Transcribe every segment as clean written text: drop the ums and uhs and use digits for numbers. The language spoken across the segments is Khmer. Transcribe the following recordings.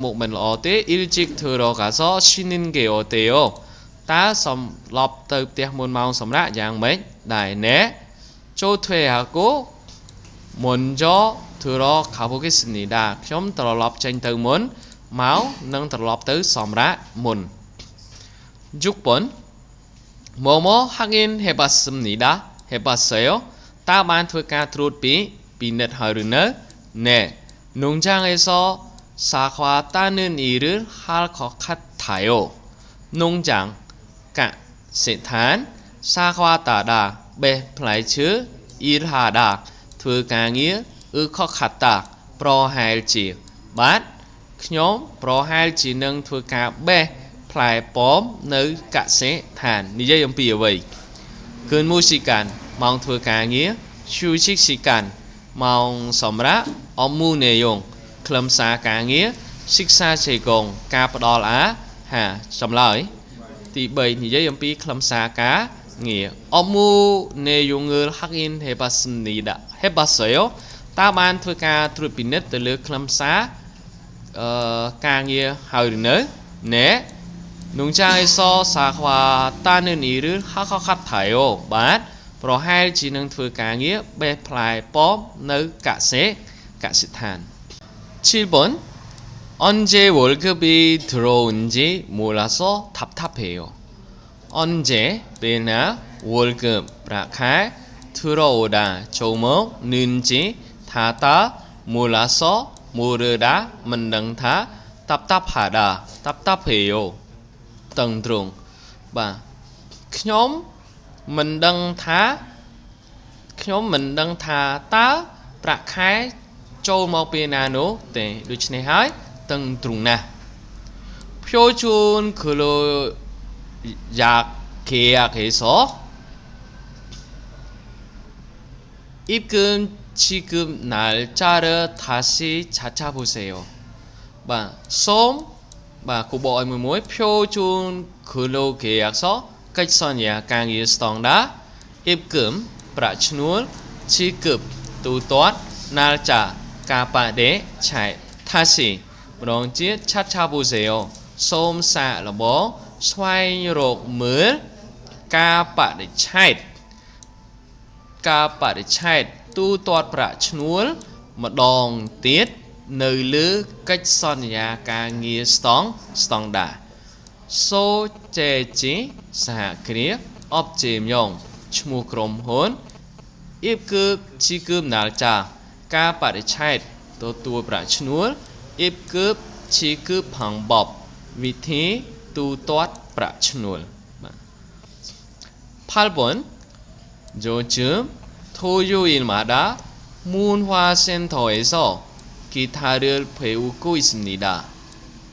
목만 어때 일찍 들어가서 쉬는 게 어때요? 다 섬럽 때 문 마음 섬라 양매 나이네 조퇴하고 먼저 들어가 보겠습니다. 좀 들어럽 tranh 문 마우 능 들어럽 섬라 문 6번 뭐뭐 하긴 해봤습니다. 해봤어요? 따만ធ្វើការ 트롯 비넷 하르네 네 농장에서 사과 따는 일을 할 것 같아요. 농장, 세탄, 사과 따다, 플라이츠, 일하다,ធ្វើការងារ 것 같다, 프로할지, 맛,ខ្ញុំ 프로할지 능 ធ្វើការ ផ្លែ ប៉ម នៅ កសិដ្ឋាន និយាយអំពីអ្វី គឺមួយស៊ីកាន់ ម៉ោង ធ្វើការងារ 휴식 시간, ម៉ោង សម្រាក 업무 내용, ខ្លឹមសារការងារ សិក្សាជេកង ការផ្ដល់អាហារ ចម្លើយ ទី3 និយាយអំពី ខ្លឹមសារការងារ 업무 내용을 확인 해봤습니다. 해봤어요? តើបានធ្វើការ ត្រួតពិនិត្យ ទៅលើ ខ្លឹមសារ ការងារ ហើយឬនៅ 네 농장에서 사과 따는 일을 할 것 같아요.បាទ ប្រហែលជា នឹង ធ្វើការងារ ផ្លែ ប៉ម នៅ កសិដ្ឋាន 7번 언제 월급이 들어온지 몰라서 답답해요. 언제 배나 월급 prak할 들어오다 조목 는지 다다 몰라서 모르다មិនដឹងថា 답답하다 답답해요. តឹងទ្រង់ បាទ ខ្ញុំ មិនដឹងថា ខ្ញុំ មិនដឹងថា តើ ប្រាក់ខែ ចូលមកពីណានោះ ទេ ដូច្នេះហើយ តឹងទ្រង់ណាស់ 표준 근로약 계약에서 입금 지급 날짜를 다시 찾아보세요. បាទ សូម បាទ គូបកឲ្យមួយ 표준 근로계약서 កិច្ចសន្យាការងារ ស្តង់ដារ 입금 ប្រាក់ឈ្នួល 지급 ទូទាត់ 날짜 កាលបរិច្ឆេទ 다시 ម្ដងទៀត 찾아보세요 សូមសាកល្បងស្វែងរកមើល កាលបរិច្ឆេទ កាលបរិច្ឆេទ ទូទាត់ប្រាក់ឈ្នួល ម្ដងទៀត នៅលើកិច្ចសន្យាការងារស្តង់ដារ សូចេជីសហគ្រាស អបជេមយ៉ង ឈ្មោះក្រុមហ៊ុន 입금 지급 날짜 កាលបរិច្ឆេទ ទទួលប្រាក់ឈ្នួល 입금 지급 방법 វិធីទូទាត់ប្រាក់ឈ្នួល 8번 요즘 토요일마다 문화센터에서 기타를 배우고 있습니다.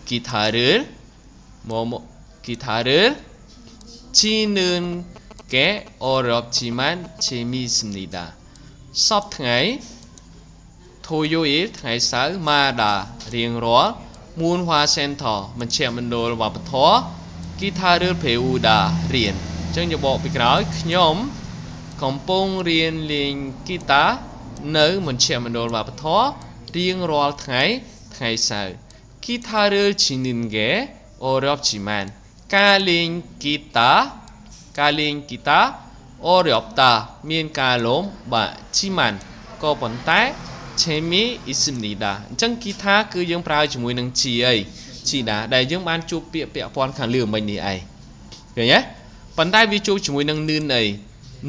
기타를 치는 게 어렵지만 재미있습니다. 섭ថ្ងៃ 토요일 ថ្ងៃសៅរ៍ 마다 រៀងរាល់ 문화센터 មជ្ឈមណ្ឌលវប្បធម៌ 기타를 배우다 រៀន ចឹងយកបកពីក្រោយ ខ្ញុំ កំពុងរៀនលេងហ្គីតា នៅ មជ្ឈមណ្ឌលវប្បធម៌ រៀងរាល់ថ្ងៃ ថ្ងៃសៅរ៍ 기타를 치는 게 어렵지만 ការលេងហ្គីតា 어렵다 មានការលំបាក 지만 ក៏ប៉ុន្តែ 재미있습니다 អញ្ចឹង ហ្គីតា គឺយើងប្រើជាមួយនឹង G អី G ដែរ ដែលយើងបានជួបពាក្យពាក់ព័ន្ធខាងលើមិញនេះឯង ឃើញទេ ប៉ុន្តែវាជួបជាមួយនឹង នឿនអី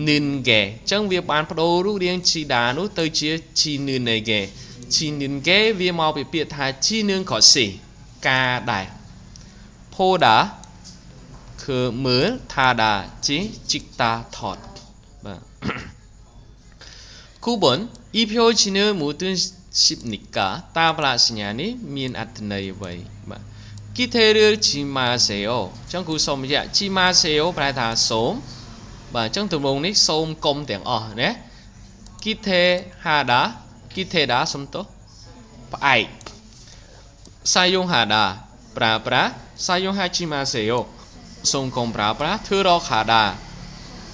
នឿនហ្គេ អញ្ចឹងវាបានបដូររូបរាង G ដានោះទៅជា G នឿនអីហ្គេ G នឿនហ្គេ វាមកពីពាក្យថា G នឿនក៏ស៊ី ការដែរ Poda គឺមើល Tada ជី 찍다 ថត បាទ 9번 이 표지는 무슨 씹니까? តើប្រឡាក់សញ្ញានេះមានអត្ថន័យអ្វី បាទ 기타를 치마세요 អញ្ចឹងគូសូមរយៈ 치마세요 ប្រែថាសូម បាទ អញ្ចឹងទំនងនេះសូមកុំទាំងអស់ណា 기타하다 សំទោស ផ្អែក 사용하다 ប្រើប្រាស់ 사용하지 마세요 សូមកុំប្រើប្រាស់ 들어가다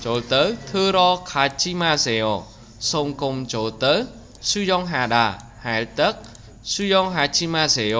ចូលទៅ 들어가지 마세요 សូមកុំចូលទៅ 수영하다 ហែលទឹក 수영하지 마세요